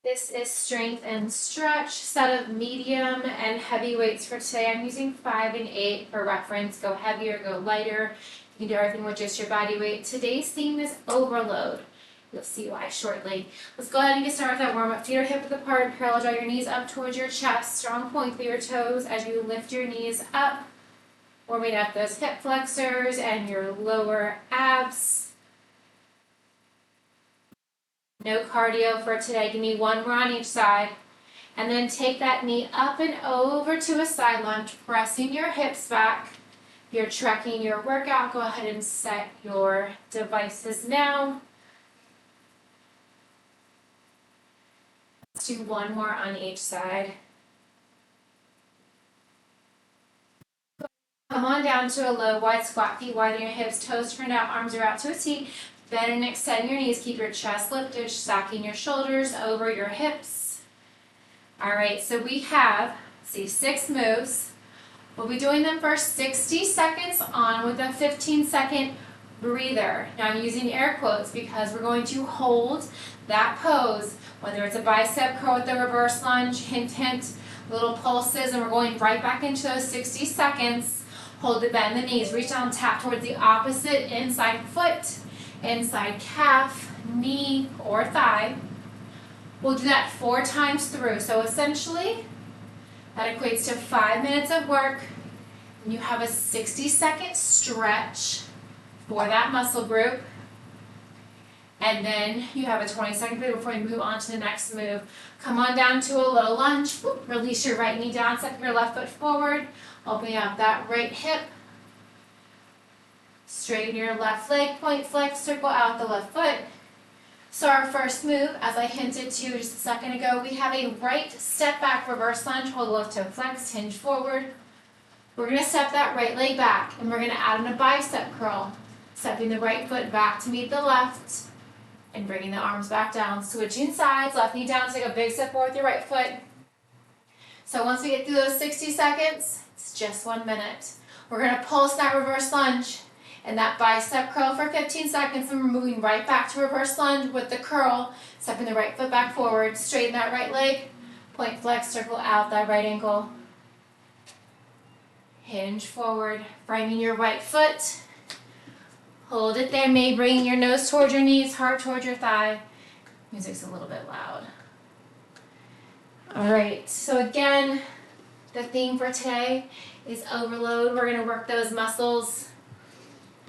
This is strength and stretch, set of medium and heavy weights for today. I'm using 5 and 8 for reference. Go heavier, go lighter. You can do everything with just your body weight. Today's theme is overload. You'll see why shortly. Let's go ahead and get started with that warm-up. Feet are hip width apart. Parallel, draw your knees up towards your chest. Strong point through your toes as you lift your knees up. Warming up those hip flexors and your lower abs. No cardio for today. Give me one more on each side. And then take that knee up and over to a side lunge, pressing your hips back. If you're tracking your workout, go ahead and set your devices now. Let's do one more on each side. Come on down to a low, wide squat, feet wide in your hips, toes turned out, arms are out to a T. Bend and extend your knees, keep your chest lifted, stacking your shoulders over your hips. All right, so we have, 6 moves. We'll be doing them for 60 seconds on with a 15-second breather. Now I'm using air quotes because we're going to hold that pose, whether it's a bicep curl with the reverse lunge, hint, hint, little pulses, and we're going right back into those 60 seconds. Hold it, bend the knees, reach down, tap towards the opposite inside foot, inside calf, knee, or thigh. We'll do that 4 times through. So essentially, that equates to 5 minutes of work. And you have a 60-second stretch for that muscle group. And then you have a 20-second break before you move on to the next move. Come on down to a low lunge. Release your right knee down, step your left foot forward. Opening up that right hip. Straighten your left leg, point flex, circle out the left foot. So our first move, as I hinted to just a second ago, we have a right step back reverse lunge, hold left toe flex, hinge forward. We're going to step that right leg back, and we're going to add in a bicep curl, stepping the right foot back to meet the left, and bringing the arms back down. Switching sides, left knee down, take a big step forward with your right foot. So once we get through those 60 seconds, it's just 1 minute. We're going to pulse that reverse lunge. And that bicep curl for 15 seconds, and we're moving right back to reverse lunge with the curl, stepping the right foot back forward, straighten that right leg, point flex, circle out that right ankle. Hinge forward, framing your right foot. Hold it there, maybe bringing your nose towards your knees, heart towards your thigh. Music's a little bit loud. All right, so again, the theme for today is overload. We're gonna work those muscles.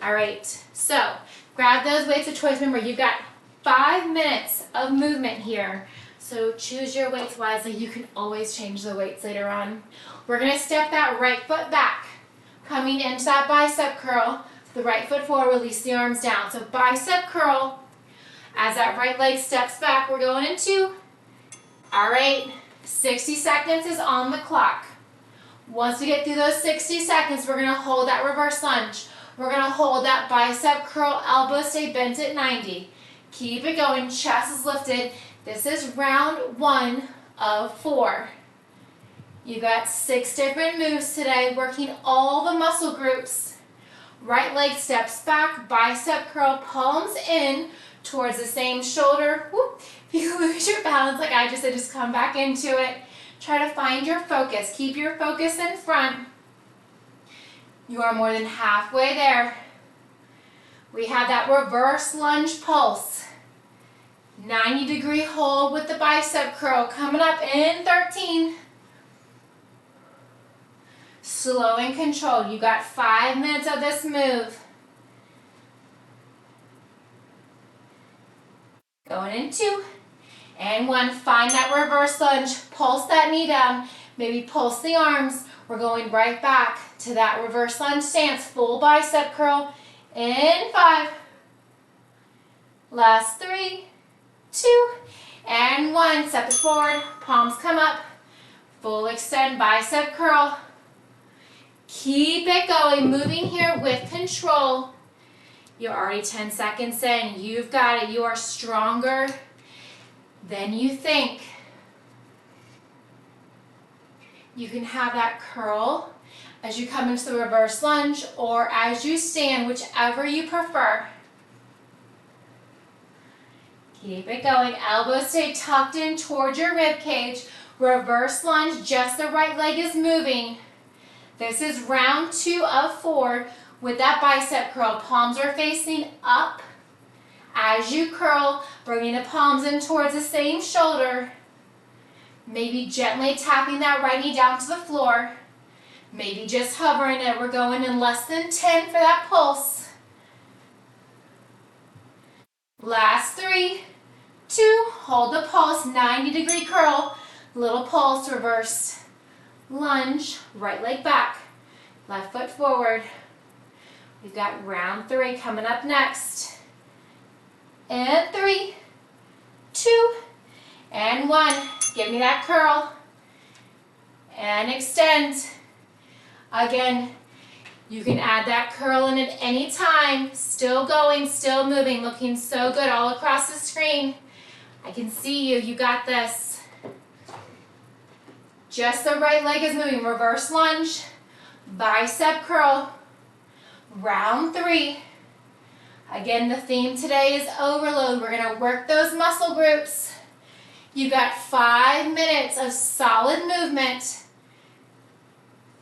All right, so grab those weights of choice. Remember, you've got 5 minutes of movement here. So choose your weights wisely. You can always change the weights later on. We're going to step that right foot back, coming into that bicep curl. The right foot forward, release the arms down. So bicep curl. As that right leg steps back, we're going into. All right, 60 seconds is on the clock. Once we get through those 60 seconds, we're going to hold that reverse lunge. We're going to hold that bicep curl, elbows stay bent at 90. Keep it going, chest is lifted. This is round 1 of 4. You got 6 different moves today, working all the muscle groups. Right leg steps back, bicep curl, palms in towards the same shoulder. Whoop. If you lose your balance like I just did, just come back into it. Try to find your focus. Keep your focus in front. You are more than halfway there. We have that reverse lunge pulse. 90-degree hold with the bicep curl. Coming up in 13. Slow and controlled. You got 5 minutes of this move. Going in 2. And 1. Find that reverse lunge. Pulse that knee down. Maybe pulse the arms. We're going right back to that reverse lunge stance. Full bicep curl. In 5. Last 3, 2, and 1. Step it forward. Palms come up. Full extend bicep curl. Keep it going. Moving here with control. You're already 10 seconds in. You've got it. You are stronger than you think. You can have that curl as you come into the reverse lunge or as you stand, whichever you prefer. Keep it going. Elbows stay tucked in towards your rib cage. Reverse lunge, just the right leg is moving. This is round 2 of 4 with that bicep curl. Palms are facing up. As you curl, bringing the palms in towards the same shoulder. Maybe gently tapping that right knee down to the floor. Maybe just hovering it. We're going in less than 10 for that pulse. Last 3, 2, hold the pulse, 90-degree curl, little pulse, reverse lunge, right leg back, left foot forward. We've got round 3 coming up next. And 3, 2, and 1. Give me that curl. And extend. Again, you can add that curl in at any time. Still going, still moving, looking so good all across the screen. I can see you. You got this. Just the right leg is moving. Reverse lunge, bicep curl, round 3. Again, the theme today is overload. We're going to work those muscle groups. You've got 5 minutes of solid movement.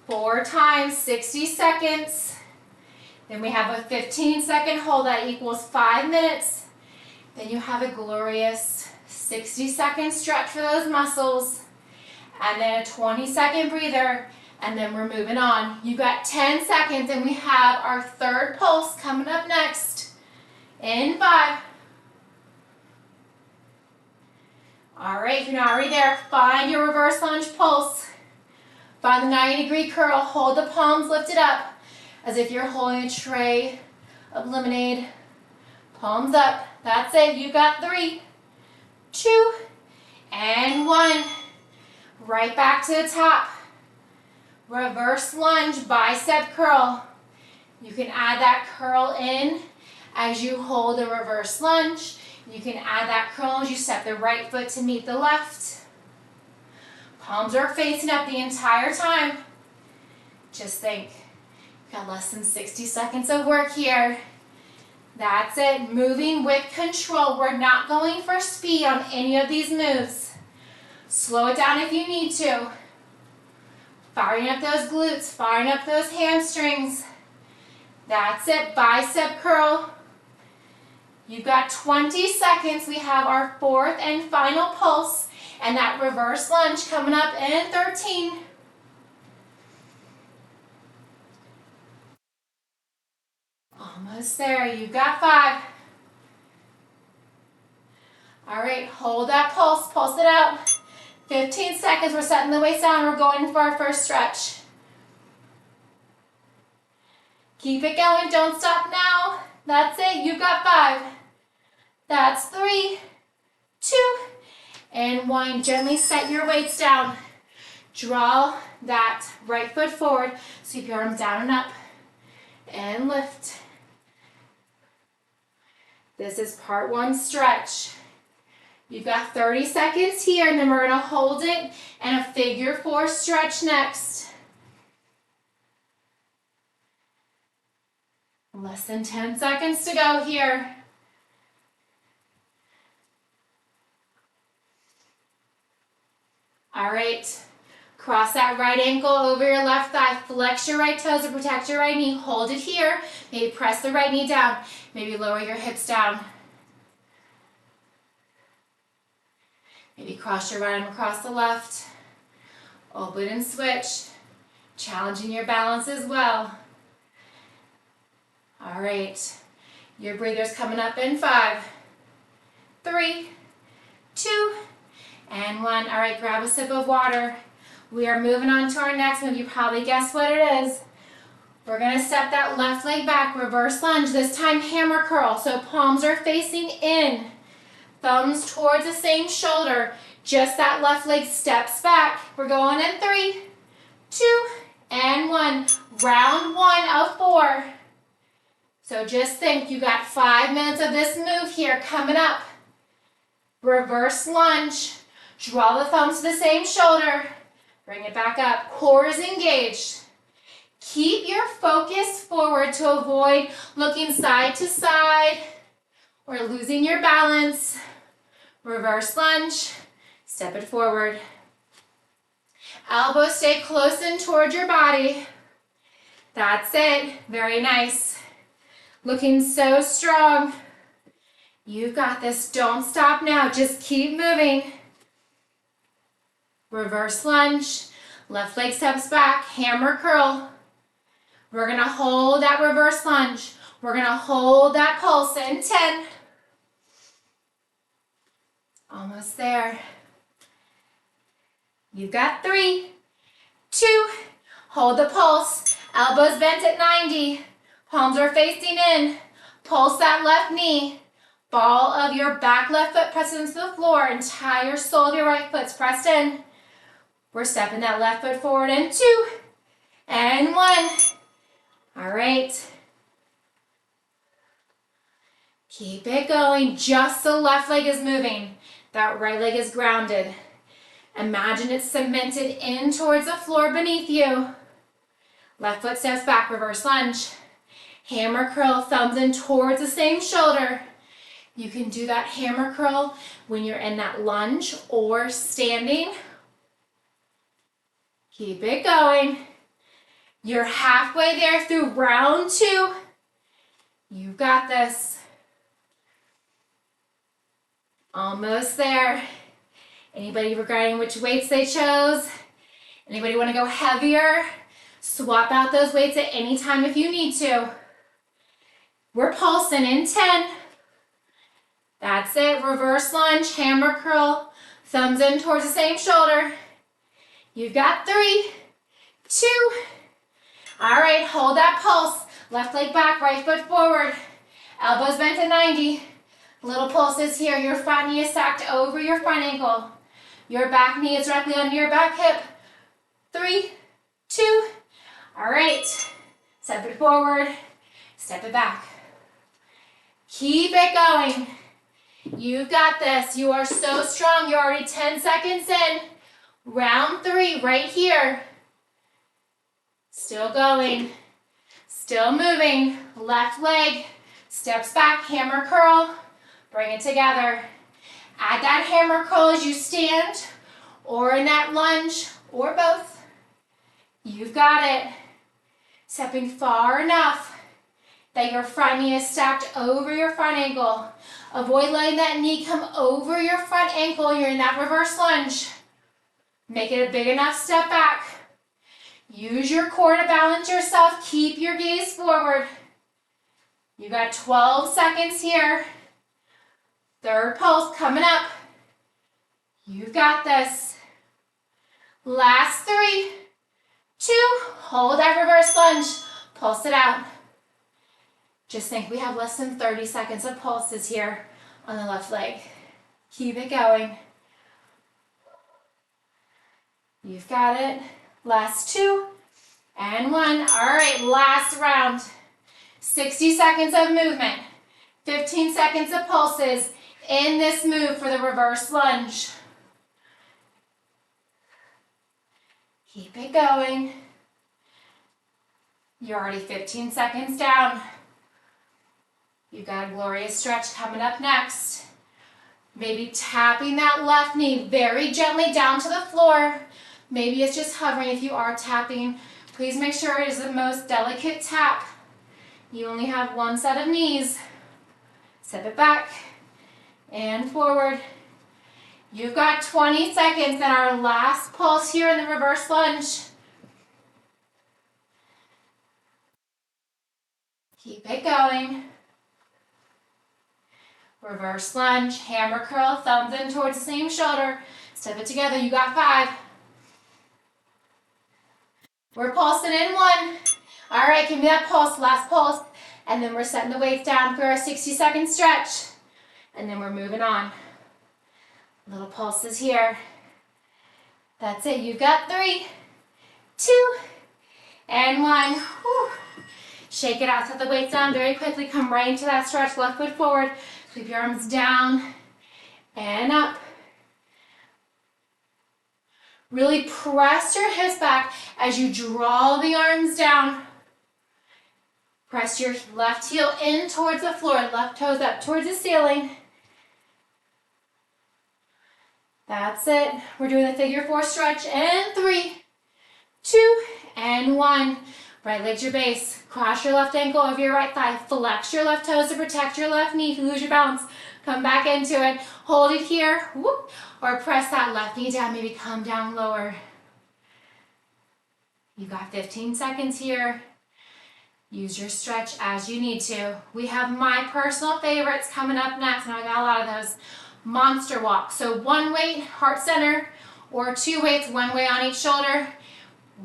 4 times, 60 seconds. Then we have a 15-second hold. That equals 5 minutes. Then you have a glorious 60-second stretch for those muscles. And then a 20-second breather. And then we're moving on. You've got 10 seconds and we have our third pulse coming up next. In 5. All right, if you're not already there, find your reverse lunge pulse. Find the 90-degree curl. Hold the palms lifted up as if you're holding a tray of lemonade. Palms up. That's it. You got 3, 2, and 1. Right back to the top. Reverse lunge, bicep curl. You can add that curl in as you hold a reverse lunge. You can add that curl as you step the right foot to meet the left. Palms are facing up the entire time. Just think, you've got less than 60 seconds of work here. That's it, moving with control. We're not going for speed on any of these moves. Slow it down if you need to. Firing up those glutes, firing up those hamstrings. That's it, bicep curl. You've got 20 seconds. We have our 4th and final pulse and that reverse lunge coming up in 13. Almost there. You've got 5. All right, hold that pulse. Pulse it out. 15 seconds. We're setting the waist down. We're going for our first stretch. Keep it going. Don't stop now. That's it. You've got 5. That's 3, 2, and 1. Gently set your weights down. Draw that right foot forward. Sweep your arms down and up. And lift. This is part 1 stretch. You've got 30 seconds here, and then we're going to hold it and a figure 4 stretch next. Less than 10 seconds to go here. All right, cross that right ankle over your left thigh. Flex your right toes to protect your right knee. Hold it here. Maybe press the right knee down. Maybe lower your hips down. Maybe cross your right arm across the left. Open and switch. Challenging your balance as well. All right, your breather's coming up in 5, 3, 2, and 1. All right, grab a sip of water. We are moving on to our next move. You probably guessed what it is. We're going to step that left leg back, reverse lunge, this time hammer curl. So palms are facing in, thumbs towards the same shoulder. Just that left leg steps back. We're going in 3, 2, and 1. Round 1 of 4. So just think, you got 5 minutes of this move here coming up. Reverse lunge. Draw the thumbs to the same shoulder. Bring it back up. Core is engaged. Keep your focus forward to avoid looking side to side or losing your balance. Reverse lunge, step it forward. Elbows stay close in towards your body. That's it, very nice. Looking so strong. You got this, don't stop now, just keep moving. Reverse lunge, left leg steps back, hammer curl. We're gonna hold that reverse lunge. We're gonna hold that pulse in 10. Almost there. You've got 3, 2, hold the pulse. Elbows bent at 90. Palms are facing in. Pulse that left knee. Ball of your back left foot pressed into the floor. Entire sole of your right foot's pressed in. We're stepping that left foot forward in 2 and 1. All right. Keep it going. Just the left leg is moving. That right leg is grounded. Imagine it's cemented in towards the floor beneath you. Left foot steps back, reverse lunge. Hammer curl, thumbs in towards the same shoulder. You can do that hammer curl when you're in that lunge or standing. Keep it going. You're halfway there through round 2. You got this. Almost there. Anybody regarding which weights they chose? Anybody want to go heavier? Swap out those weights at any time if you need to. We're pulsing in 10. That's it. Reverse lunge, hammer curl, thumbs in towards the same shoulder. You've got 3, 2. All right, hold that pulse. Left leg back, right foot forward. Elbows bent at 90. Little pulses here. Your front knee is stacked over your front ankle. Your back knee is directly under your back hip. 3, 2. All right. Step it forward. Step it back. Keep it going. You've got this. You are so strong. You're already 10 seconds in. Round 3 right here. Still going. Still moving. Left leg steps back, hammer curl. Bring it together. Add that hammer curl as you stand or in that lunge or both. You've got it. Stepping far enough that your front knee is stacked over your front ankle. Avoid letting that knee come over your front ankle. You're in that reverse lunge. Make it a big enough step back. Use your core to balance yourself. Keep your gaze forward. You got 12 seconds here. Third pulse coming up. You've got this. Last 3, 2. Hold that reverse lunge. Pulse it out. Just think we have less than 30 seconds of pulses here on the left leg. Keep it going. You've got it. Last 2 and 1. All right, last round. 60 seconds of movement. 15 seconds of pulses in this move for the reverse lunge. Keep it going. You're already 15 seconds down. You've got a glorious stretch coming up next. Maybe tapping that left knee very gently down to the floor. Maybe it's just hovering. If you are tapping, please make sure it is the most delicate tap. You only have one set of knees. Step it back and forward. You've got 20 seconds in our last pulse here in the reverse lunge. Keep it going. Reverse lunge, hammer curl, thumbs in towards the same shoulder. Step it together. You got 5. We're pulsing in 1. All right, give me that pulse, last pulse. And then we're setting the weights down for a 60-second stretch. And then we're moving on. Little pulses here. That's it. You've got 3, 2, and 1. Whew. Shake it out. Set the weights down very quickly. Come right into that stretch. Left foot forward. Sweep your arms down and up. Really press your hips back as you draw the arms down. Press your left heel in towards the floor. Left toes up towards the ceiling. That's it. We're doing the figure 4 stretch in 3, 2, and 1. Right leg's your base. Cross your left ankle over your right thigh. Flex your left toes to protect your left knee. If you lose your balance, come back into it. Hold it here, whoop, or press that left knee down. Maybe come down lower. You got 15 seconds here. Use your stretch as you need to. We have my personal favorites coming up next, and I got a lot of those. Monster walk. So 1 weight, heart center, or 2 weights, 1 weight on each shoulder.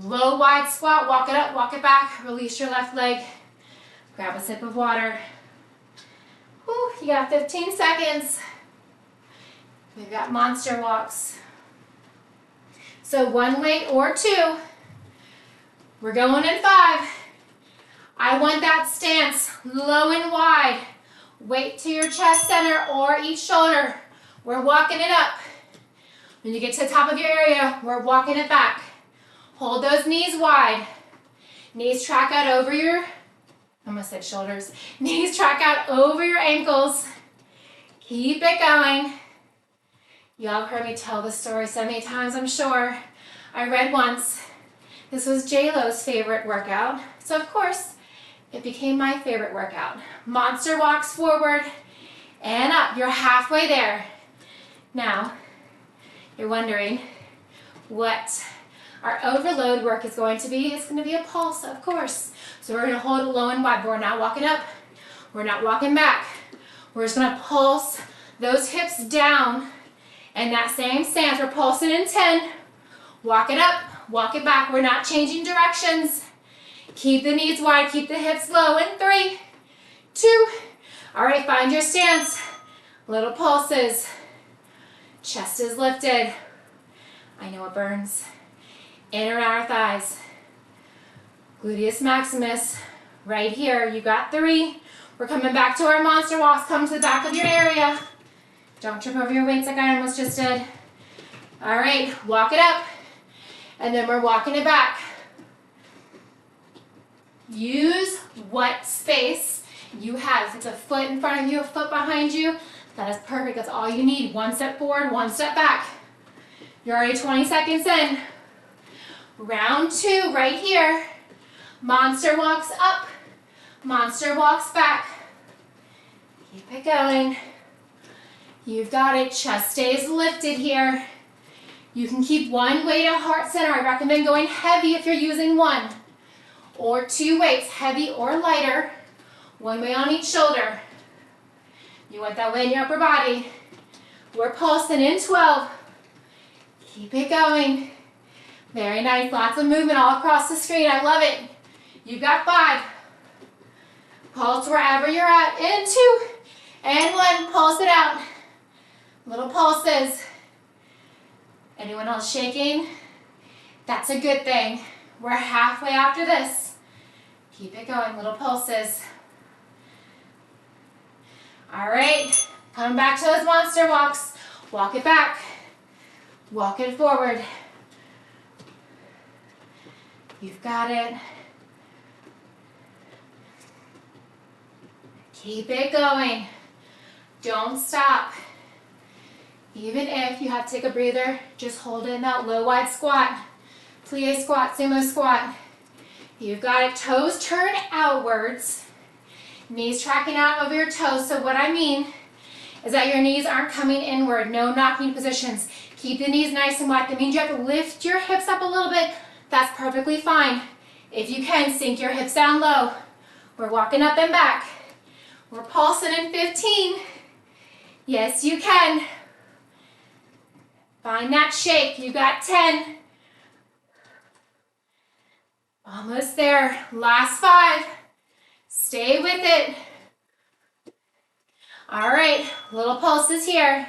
Low wide squat, walk it up, walk it back, release your left leg. Grab a sip of water. Whew, you got 15 seconds. We've got monster walks. So 1 weight or 2. We're going in 5. I want that stance low and wide. Weight to your chest center or each shoulder. We're walking it up. When you get to the top of your area, we're walking it back. Hold those knees wide. Knees track out over your, I almost said shoulders. Knees track out over your ankles. Keep it going. Y'all have heard me tell this story so many times, I'm sure. I read once, this was J-Lo's favorite workout. So of course, it became my favorite workout. Monster walks forward and up. You're halfway there. Now, you're wondering what our overload work is going to be. It's going to be a pulse, of course. So we're going to hold it low and wide, but we're not walking up. We're not walking back. We're just going to pulse those hips down. And that same stance, we're pulsing in 10. Walk it up, walk it back. We're not changing directions. Keep the knees wide, keep the hips low in 3, 2. All right, find your stance. Little pulses. Chest is lifted. I know it burns. Inner and outer thighs. Gluteus maximus. Right here, you got 3. We're coming back to our monster walks. Come to the back of your area. Don't trip over your weights like I almost just did. All right, walk it up. And then we're walking it back. Use what space you have. If it's a foot in front of you, a foot behind you, that is perfect. That's all you need. 1 step forward, 1 step back. You're already 20 seconds in. Round 2, right here. Monster walks up, monster walks back. Keep it going. You've got it. Chest stays lifted here. You can keep 1 weight at heart center. I recommend going heavy if you're using 1. Or 2 weights, heavy or lighter. 1 weight on each shoulder. You want that weight in your upper body. We're pulsing in 12. Keep it going. Very nice, lots of movement all across the screen. I love it. You've got 5. Pulse wherever you're at. In 2 and 1. Pulse it out. Little pulses. Anyone else shaking? That's a good thing. We're halfway after this. Keep it going, little pulses. All right, come back to those monster walks. Walk it back. Walk it forward. You've got it. Keep it going. Don't stop. Even if you have to take a breather, just hold in that low wide squat. Plie squat, sumo squat. You've got it. Toes turn outwards. Knees tracking out over your toes. So what I mean is that your knees aren't coming inward. No knocking positions. Keep the knees nice and wide. That means you have to lift your hips up a little bit. That's perfectly fine. If you can, sink your hips down low. We're walking up and back. We're pulsing in 15. Yes, you can. Find that shake. You got 10. Almost there. Last 5. Stay with it. All right, little pulses here.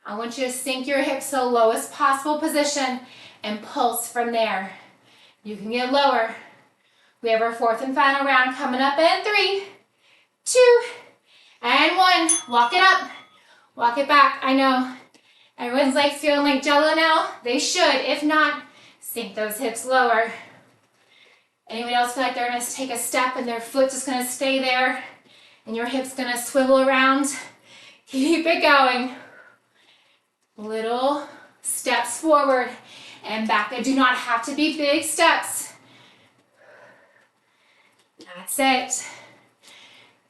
I want you to sink your hips to the lowest possible position and pulse from there. You can get lower. We have our 4th and final round coming up in 3, 2, and 1. Walk it up. Walk it back. I know everyone's like feeling like jello now. They should. If not, sink those hips lower. Anyone else feel like they're going to take a step and their foot's just going to stay there and your hip's going to swivel around? Keep it going. Little steps forward and back. They do not have to be big steps. That's it.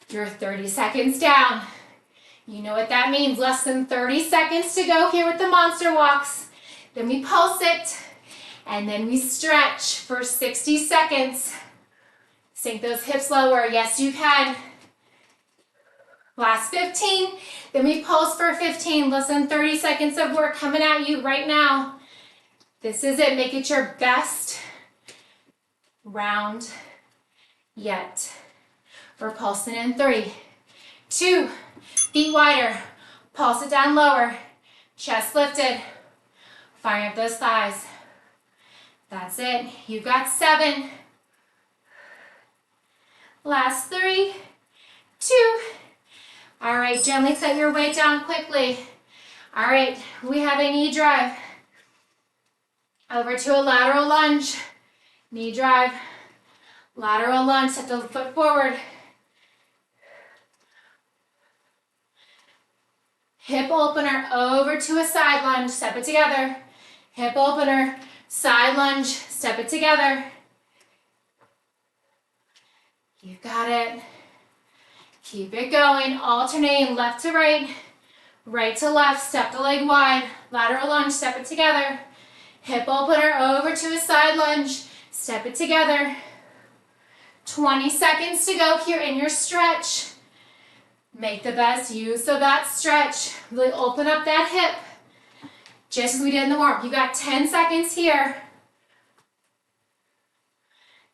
You're 30 seconds down. You know what that means. Less than 30 seconds to go here with the monster walks. Then we pulse it, and then we stretch for 60 seconds. Sink those hips lower. Yes, you can. Last 15. Then we pulse for 15. Less than 30 seconds of work coming at you right now. This is it. Make it your best round yet. We're pulsing in 3, 2, feet wider. Pulse it down lower. Chest lifted. Firing up those thighs. That's it. You've got 7. Last 3, 2. All right, gently set your weight down quickly. All right, we have a knee drive. Over to a lateral lunge. Knee drive. Lateral lunge. Set the foot forward. Hip opener over to a side lunge. Step it together. Hip opener, side lunge. Step it together. You got it. Keep it going. Alternating left to right, right to left. Step the leg wide. Lateral lunge. Step it together. Hip opener over to a side lunge. Step it together. 20 seconds to go here in your stretch. Make the best use of that stretch. Really open up that hip. Just as we did in the warm-up. You got 10 seconds here.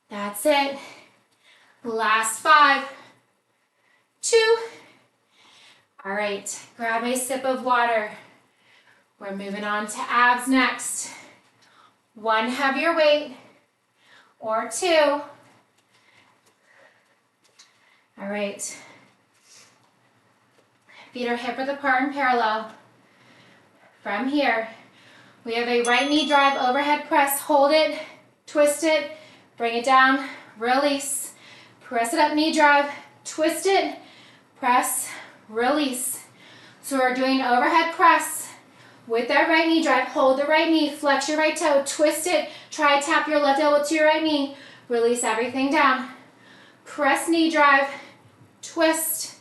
That's it. Last 5, 2. All right, grab a sip of water. We're moving on to abs next. 1 heavier weight or 2. All right. Feet are hip width apart and parallel. From here, we have a right knee drive overhead press. Hold it, twist it, bring it down, release. Press it up, knee drive, twist it, press, release. So we're doing overhead press with that right knee drive. Hold the right knee, flex your right toe, twist it, try to tap your left elbow to your right knee, release everything down. Press knee drive, twist,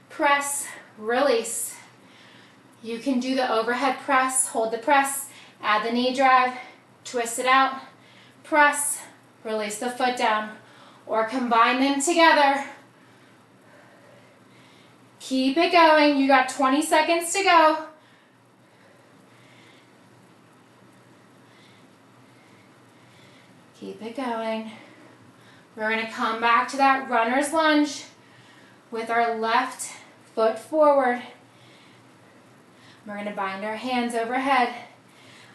press, release. You can do the overhead press, hold the press, add the knee drive, twist it out, press, release the foot down, or combine them together. Keep it going. You got 20 seconds to go. Keep it going. We're going to come back to that runner's lunge with our left foot forward. We're going to bind our hands overhead.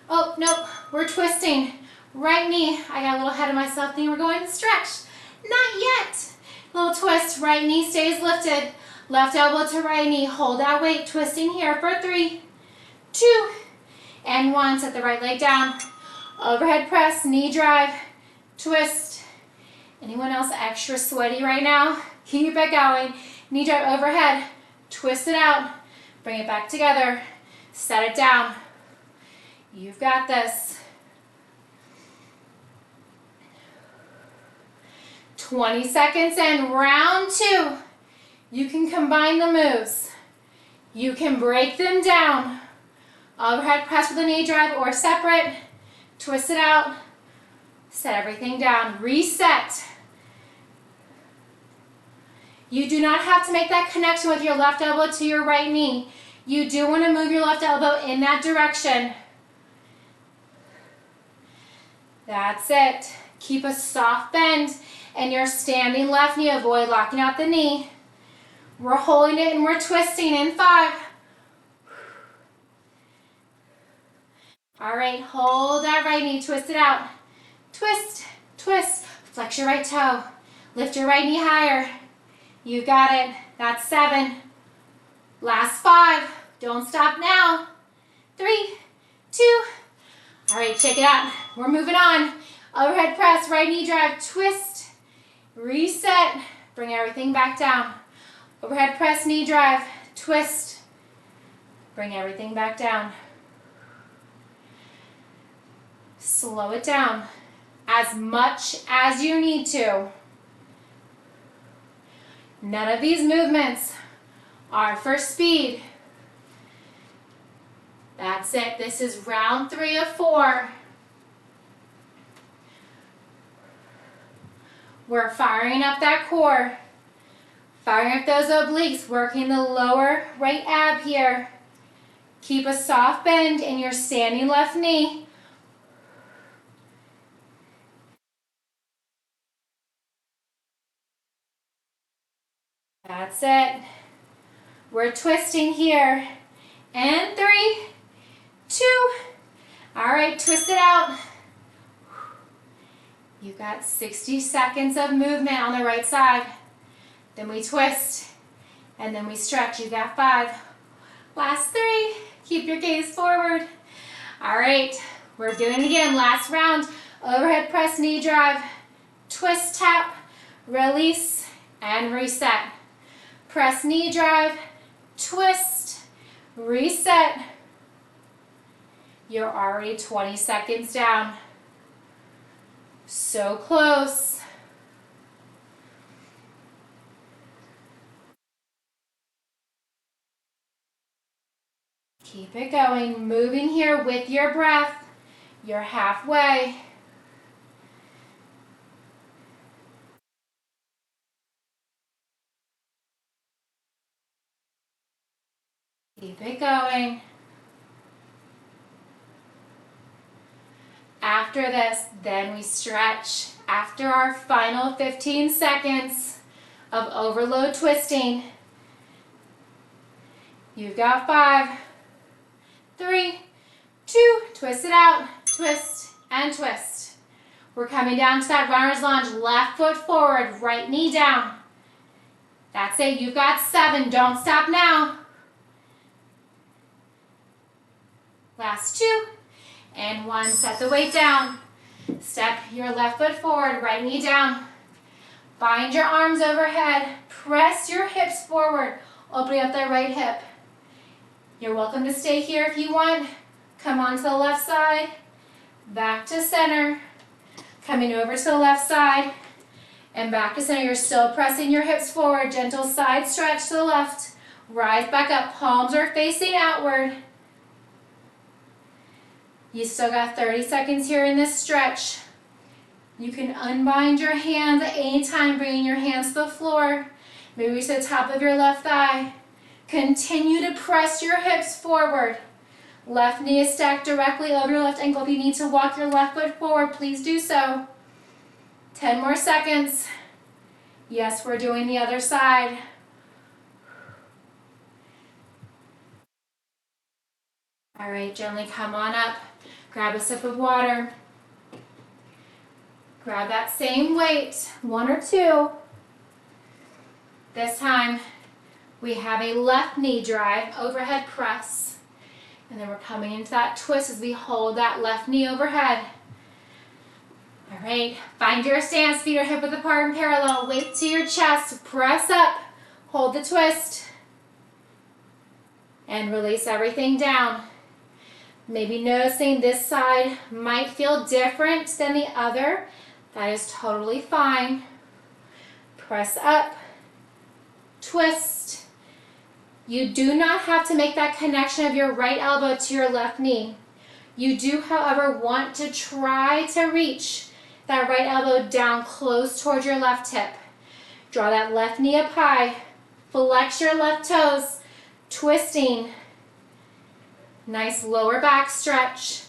Oh, nope, we're twisting. Right knee, I got a little ahead of myself thinking we're going to stretch. Not yet. Little twist, right knee stays lifted. Left elbow to right knee, hold that weight, twisting here for 3, 2, and 1. Set the right leg down. Overhead press, knee drive, twist. Anyone else extra sweaty right now? Keep it going. Knee drive overhead, twist it out, bring it back together, set it down. You've got this. 20 seconds in, round 2. You can combine the moves. You can break them down. Overhead press with a knee drive or separate. Twist it out. Set everything down. Reset. You do not have to make that connection with your left elbow to your right knee. You do want to move your left elbow in that direction. That's it. Keep a soft bend in your standing left knee. Avoid locking out the knee. We're holding it and we're twisting in 5. All right, hold that right knee, twist it out. Twist, twist, flex your right toe. Lift your right knee higher. You got it. That's 7. Last 5. Don't stop now. 3, 2. All right, check it out. We're moving on. Overhead press, right knee drive, twist, reset, bring everything back down. Overhead press, knee drive, twist, bring everything back down. Slow it down as much as you need to. None of these movements are for speed. That's it. This is round 3 of 4. We're firing up that core, firing up those obliques, working the lower right ab here. Keep a soft bend in your standing left knee. That's it. We're twisting here. And 3, 2. All right, twist it out. You've got 60 seconds of movement on the right side. Then we twist, and then we stretch. You got 5. Last 3. Keep your gaze forward. All right, we're doing it again. Last round. Overhead press, knee drive. Twist, tap, release, and reset. Press, knee drive, twist, reset. You're already 20 seconds down. So close. Keep it going, moving here with your breath. You're halfway. Keep it going. After this, then we stretch. After our final 15 seconds of overload twisting, you've got 5, 3, 2, twist it out, twist and twist. We're coming down to that runner's lunge, left foot forward, right knee down. That's it, you've got 7, don't stop now. Last 2, and 1, set the weight down. Step your left foot forward, right knee down. Bind your arms overhead, press your hips forward, opening up that right hip. You're welcome to stay here if you want. Come on to the left side, back to center, coming over to the left side, and back to center. You're still pressing your hips forward, gentle side stretch to the left. Rise back up, palms are facing outward. You still got 30 seconds here in this stretch. You can unbind your hands at any time, bringing your hands to the floor. Maybe to the top of your left thigh. Continue to press your hips forward. Left knee is stacked directly over your left ankle. If you need to walk your left foot forward, please do so. 10 more seconds. Yes, we're doing the other side. All right, gently come on up. Grab a sip of water. Grab that same weight, 1 or 2. This time, we have a left knee drive, overhead press. And then we're coming into that twist as we hold that left knee overhead. All right, find your stance, feet are hip width apart and parallel. Weight to your chest, press up, hold the twist. And release everything down. Maybe noticing this side might feel different than the other. That is totally fine. Press up, twist. You do not have to make that connection of your right elbow to your left knee. You do, however, want to try to reach that right elbow down close towards your left hip. Draw that left knee up high. Flex your left toes, twisting. Nice lower back stretch.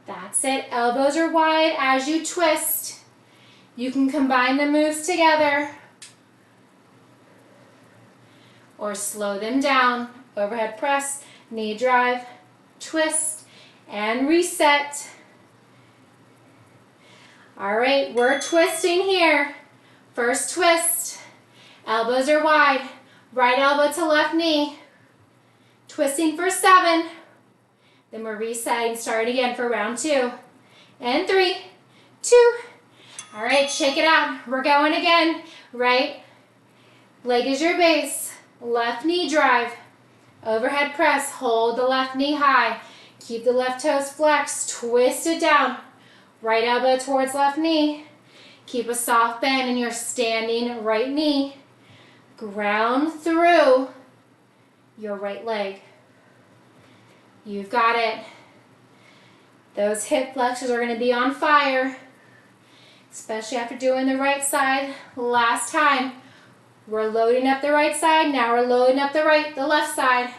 That's it. Elbows are wide as you twist. You can combine the moves together or slow them down. Overhead press, knee drive, twist, and reset. All right, we're twisting here. First twist. Elbows are wide. Right elbow to left knee. Twisting for 7. Then we're resetting, start again for round 2. And 3, 2. All right, shake it out. We're going again. Right leg is your base. Left knee drive. Overhead press, hold the left knee high. Keep the left toes flexed, twist it down. Right elbow towards left knee. Keep a soft bend in your standing right knee. Ground through your right leg. You've got it. Those hip flexors are going to be on fire, especially after doing the right side last time. We're loading up the right side, now we're loading up the left side.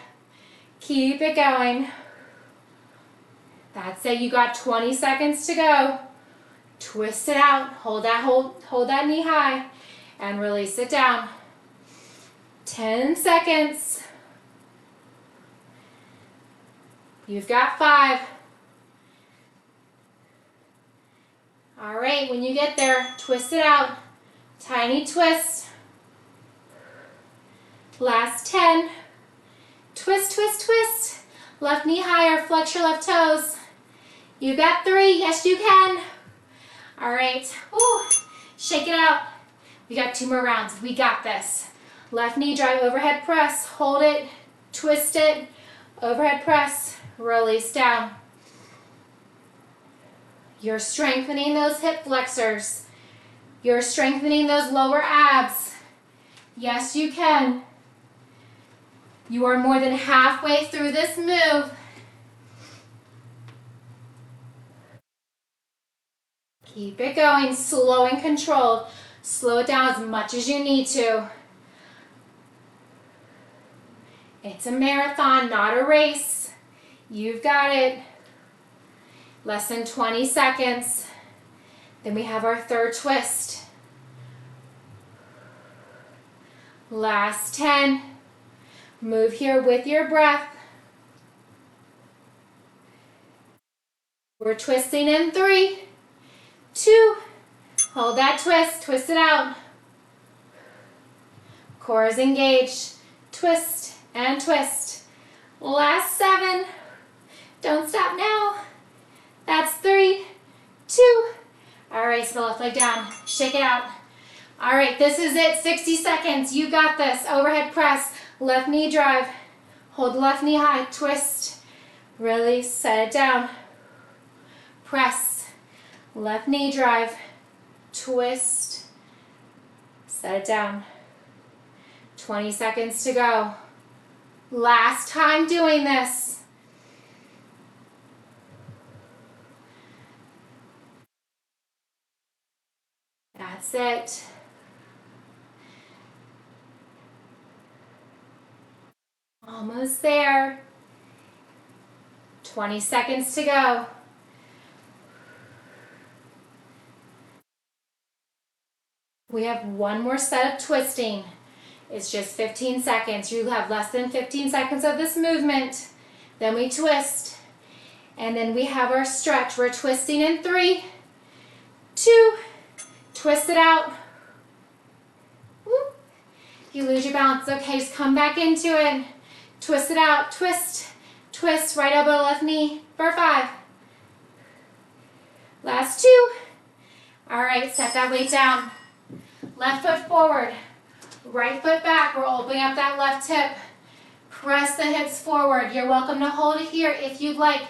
Keep it going. That's it, you got 20 seconds to go. Twist it out, hold that knee high, and release it down. 10 seconds. You've got 5. All right, when you get there, twist it out. Tiny twist. Last 10. Twist, twist, twist. Left knee higher, flex your left toes. You got 3, yes you can. All right, ooh, shake it out. We got 2 more rounds, we got this. Left knee drive, overhead press, hold it, twist it, overhead press, release down. You're strengthening those hip flexors. You're strengthening those lower abs. Yes, you can. You are more than halfway through this move. Keep it going, slow and controlled. Slow it down as much as you need to. It's a marathon, not a race. You've got it. Less than 20 seconds. Then we have our third twist. Last 10. Move here with your breath. We're twisting in 3, 2. Hold that twist, twist it out. Core is engaged. Twist and twist. Last 7. Don't stop now. That's 3, 2. All right, so the left leg down. Shake it out. All right, this is it. 60 seconds. You got this. Overhead press. Left knee drive. Hold the left knee high. Twist. Release. Set it down. Press. Left knee drive. Twist. Set it down. 20 seconds to go. Last time doing this. That's it. Almost there. 20 seconds to go. We have one more set of twisting. It's just 15 seconds. You have less than 15 seconds of this movement. Then we twist. And then we have our stretch. We're twisting in 3, 2, twist it out. Whoop. If you lose your balance, okay, just come back into it. Twist it out, twist, twist, right elbow, left knee for 5. Last 2. All right, set that weight down. Left foot forward, right foot back. We're opening up that left hip. Press the hips forward. You're welcome to hold it here if you'd like.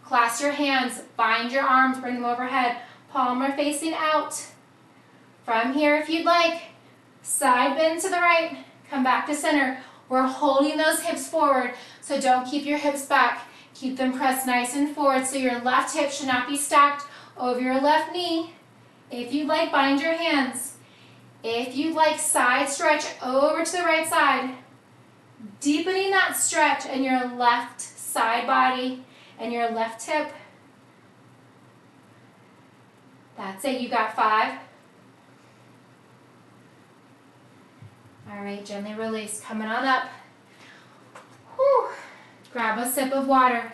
Clasp your hands, bind your arms, bring them overhead. Palm are facing out. From here if you'd like. Side bend to the right, come back to center. We're holding those hips forward, so don't keep your hips back. Keep them pressed nice and forward so your left hip should not be stacked over your left knee. If you'd like, bind your hands. If you'd like, side stretch over to the right side. Deepening that stretch in your left side body and your left hip. That's it, you got 5. All right, gently release, coming on up. Whew. Grab a sip of water.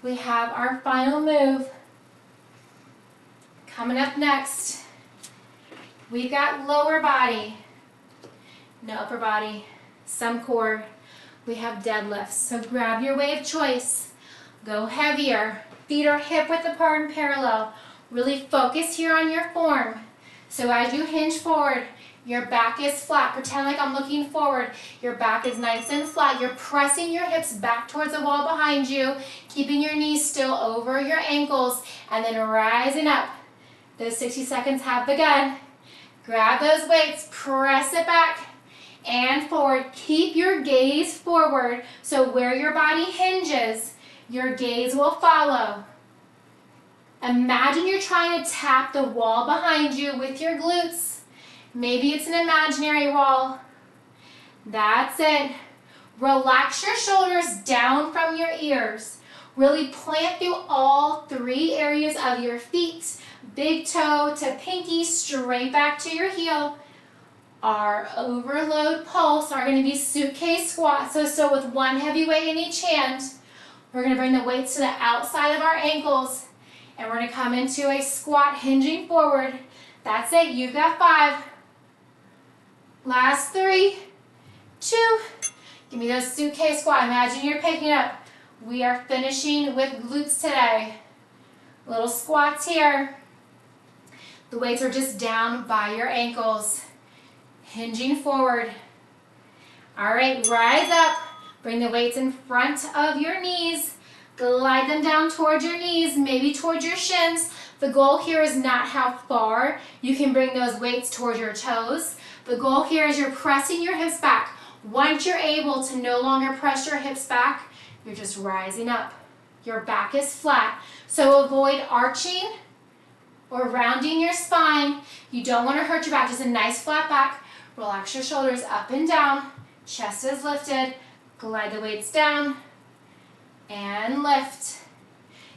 We have our final move. Coming up next, we've got lower body, no upper body, some core. We have deadlifts, so grab your way of choice. Go heavier. Feet are hip width apart and parallel. Really focus here on your form. So as you hinge forward, Your back is flat. Pretend like I'm looking forward. Your back is nice and flat. You're pressing your hips back towards the wall behind you, keeping your knees still over your ankles, and then rising up. Those 60 seconds have begun. Grab those weights, press it back and forward. Keep your gaze forward, so where your body hinges, your gaze will follow. Imagine you're trying to tap the wall behind you with your glutes. Maybe it's an imaginary wall. That's it. Relax your shoulders down from your ears. Really plant through all 3 areas of your feet. Big toe to pinky, straight back to your heel. Our overload pulse are going to be suitcase squats. So with one heavy weight in each hand, we're going to bring the weights to the outside of our ankles. And we're going to come into a squat, hinging forward. That's it. You've got 5. Last 3, 2. Give me those suitcase squat. Imagine you're picking up. We are finishing with glutes today. Little squats here. The weights are just down by your ankles. Hinging forward. All right, rise up. Bring the weights in front of your knees. Glide them down towards your knees, maybe towards your shins. The goal here is not how far you can bring those weights towards your toes. The goal here is you're pressing your hips back. Once you're able to no longer press your hips back, you're just rising up. Your back is flat. So avoid arching or rounding your spine. You don't want to hurt your back. Just a nice flat back. Relax your shoulders up and down. Chest is lifted. Glide the weights down and lift.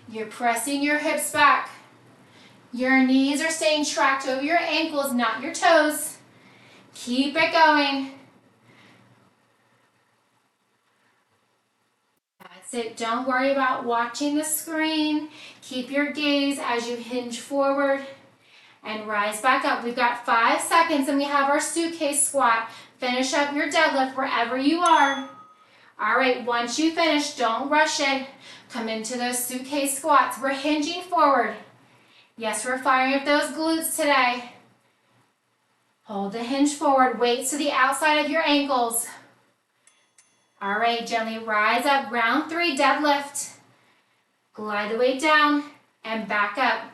You're pressing your hips back. Your knees are staying tracked over your ankles, not your toes. Keep it going. That's it. Don't worry about watching the screen. Keep your gaze as you hinge forward and rise back up. We've got 5 seconds and we have our suitcase squat. Finish up your deadlift wherever you are. All right, once you finish, don't rush it. Come into those suitcase squats. We're hinging forward. Yes, we're firing up those glutes today. Hold the hinge forward. Weights to the outside of your ankles. All right, gently rise up. Round 3, deadlift. Glide the weight down and back up.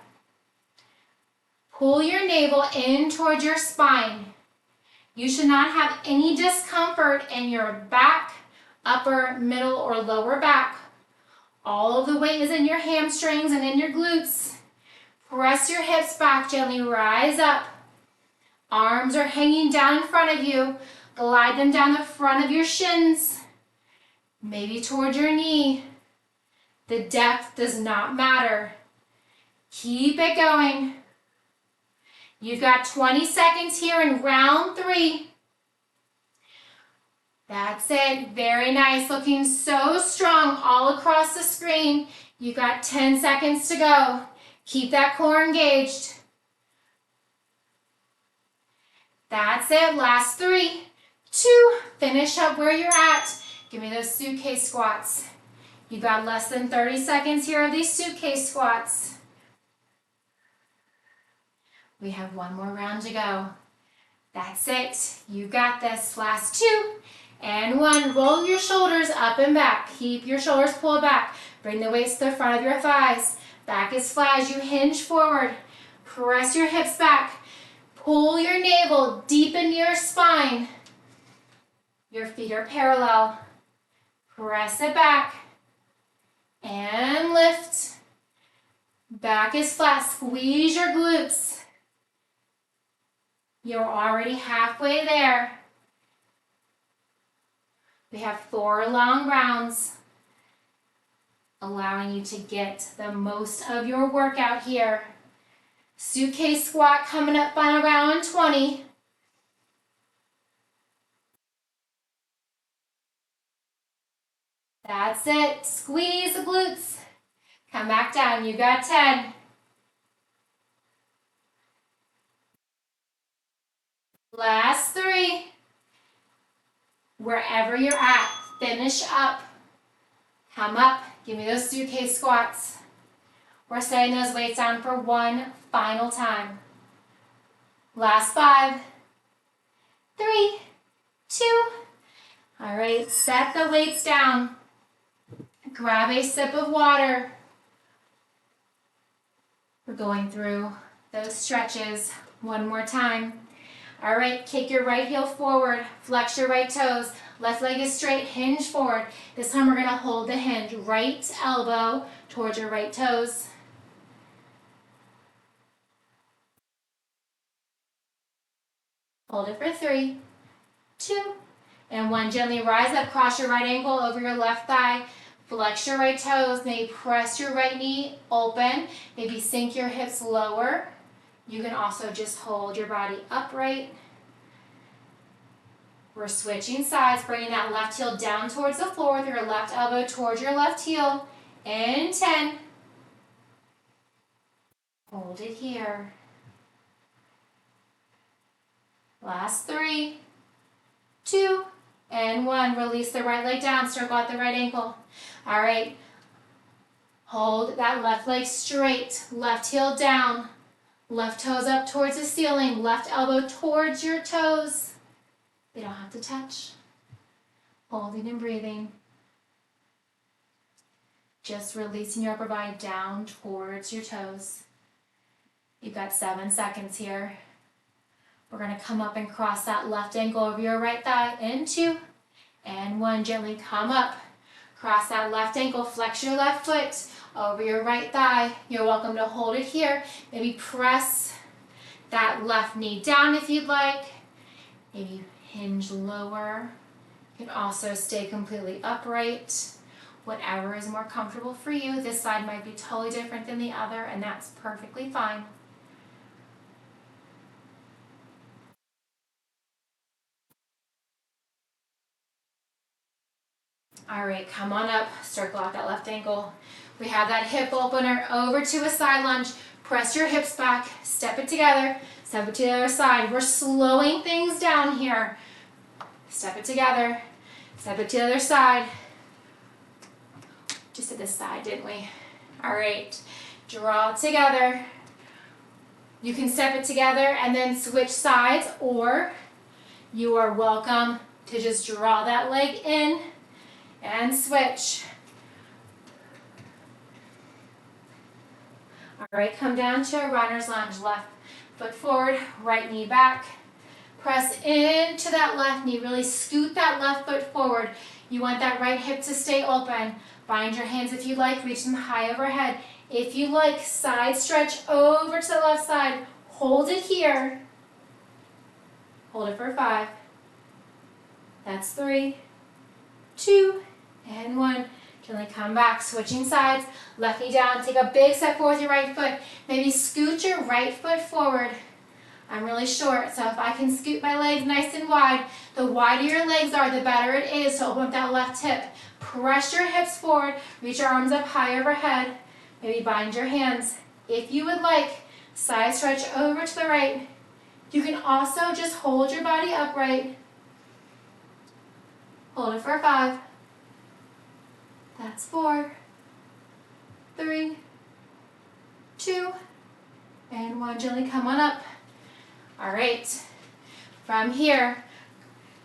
Pull your navel in towards your spine. You should not have any discomfort in your back, upper, middle, or lower back. All of the weight is in your hamstrings and in your glutes. Press your hips back, gently rise up. Arms are hanging down in front of you. Glide them down the front of your shins, maybe toward your knee. The depth does not matter. Keep it going. You've got 20 seconds here in round 3. That's it. Very nice. Looking so strong all across the screen. You've got 10 seconds to go. Keep that core engaged. That's it. Last 3, 2. Finish up where you're at. Give me those suitcase squats. You've got less than 30 seconds here of these suitcase squats. We have one more round to go. That's it. You got this. Last 2 and 1. Roll your shoulders up and back. Keep your shoulders pulled back. Bring the weights to the front of your thighs. Back is flat as you hinge forward. Press your hips back. Pull your navel deep into your spine. Your feet are parallel. Press it back. And lift. Back is flat. Squeeze your glutes. You're already halfway there. We have 4 long rounds, allowing you to get the most of your workout here. Suitcase squat coming up, final round 20. That's it. Squeeze the glutes. Come back down. You got 10. Last 3. Wherever you're at, finish up. Come up. Give me those suitcase squats. We're setting those weights down for one final time. Last 5, 3, 2. All right, set the weights down. Grab a sip of water. We're going through those stretches one more time. All right, kick your right heel forward, flex your right toes. Left leg is straight, hinge forward. This time we're gonna hold the hinge. Right elbow towards your right toes. Hold it for 3, 2, and 1. Gently rise up, cross your right ankle over your left thigh. Flex your right toes, maybe press your right knee open. Maybe sink your hips lower. You can also just hold your body upright. We're switching sides, bringing that left heel down towards the floor with your left elbow towards your left heel. In 10. Hold it here. Last 3, 2, and 1. Release the right leg down, circle out the right ankle. All right. Hold that left leg straight, left heel down, left toes up towards the ceiling, left elbow towards your toes. They don't have to touch. Holding and breathing. Just releasing your upper body down towards your toes. You've got 7 seconds here. We're going to come up and cross that left ankle over your right thigh. In 2, and 1. Gently come up. Cross that left ankle, flex your left foot over your right thigh. You're welcome to hold it here. Maybe press that left knee down if you'd like. Maybe hinge lower. You can also stay completely upright. Whatever is more comfortable for you. This side might be totally different than the other, and that's perfectly fine. All right, come on up, circle out that left ankle. We have that hip opener over to a side lunge. Press your hips back, step it together, step it to the other side. We're slowing things down here. Step it together, step it to the other side. Just did this side, didn't we? All right, draw it together. You can step it together and then switch sides, or you are welcome to just draw that leg in and switch. All right, come down to a runner's lunge. Left foot forward, right knee back. Press into that left knee. Really scoot that left foot forward. You want that right hip to stay open. Bind your hands if you like. Reach them high overhead. If you like, side stretch over to the left side. Hold it here. Hold it for 5. That's 3, 2, and 1. Gently come back, switching sides. Left knee down. Take a big step forward with your right foot. Maybe scoot your right foot forward. I'm really short, so if I can scoot my legs nice and wide, the wider your legs are, the better it is to open up that left hip. Press your hips forward. Reach your arms up high overhead. Maybe bind your hands. If you would like, side stretch over to the right. You can also just hold your body upright. Hold it for 5. That's 4, 3, 2, and 1. Gently come on up. All right. From here,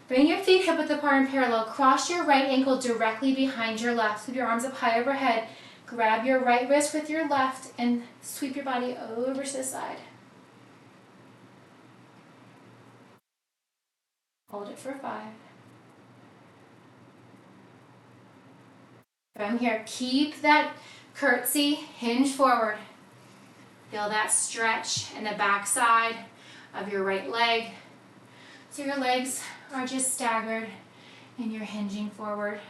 bring your feet hip width apart and parallel. Cross your right ankle directly behind your left. Sweep your arms up high overhead. Grab your right wrist with your left and sweep your body over to the side. Hold it for 5. From here, keep that curtsy, hinge forward. Feel that stretch in the back side of your right leg. So your legs are just staggered and you're hinging forward.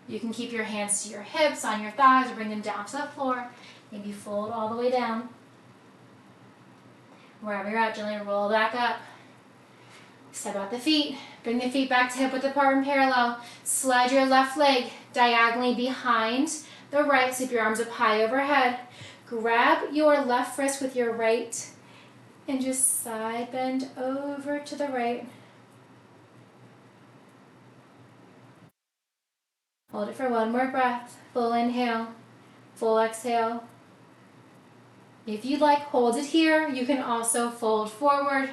You can keep your hands to your hips, on your thighs, or bring them down to the floor. Maybe fold all the way down. Wherever you're at, gently roll back up. Step out the feet. Bring the feet back to hip width apart and parallel. Slide your left leg diagonally behind the right. Sweep your arms up high overhead. Grab your left wrist with your right and just side bend over to the right. Hold it for one more breath. Full inhale, full exhale. If you'd like, hold it here. You can also fold forward.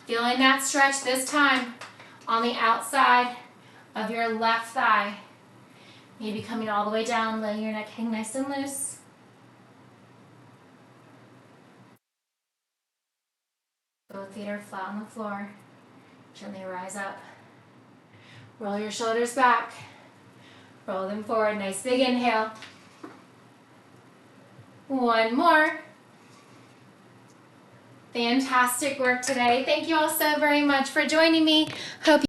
Feeling that stretch this time on the outside of your left thigh. Maybe coming all the way down, letting your neck hang nice and loose. Both feet are flat on the floor. Gently rise up. Roll your shoulders back. Roll them forward. Nice big inhale. One more. Fantastic work today. Thank you all so very much for joining me. Hope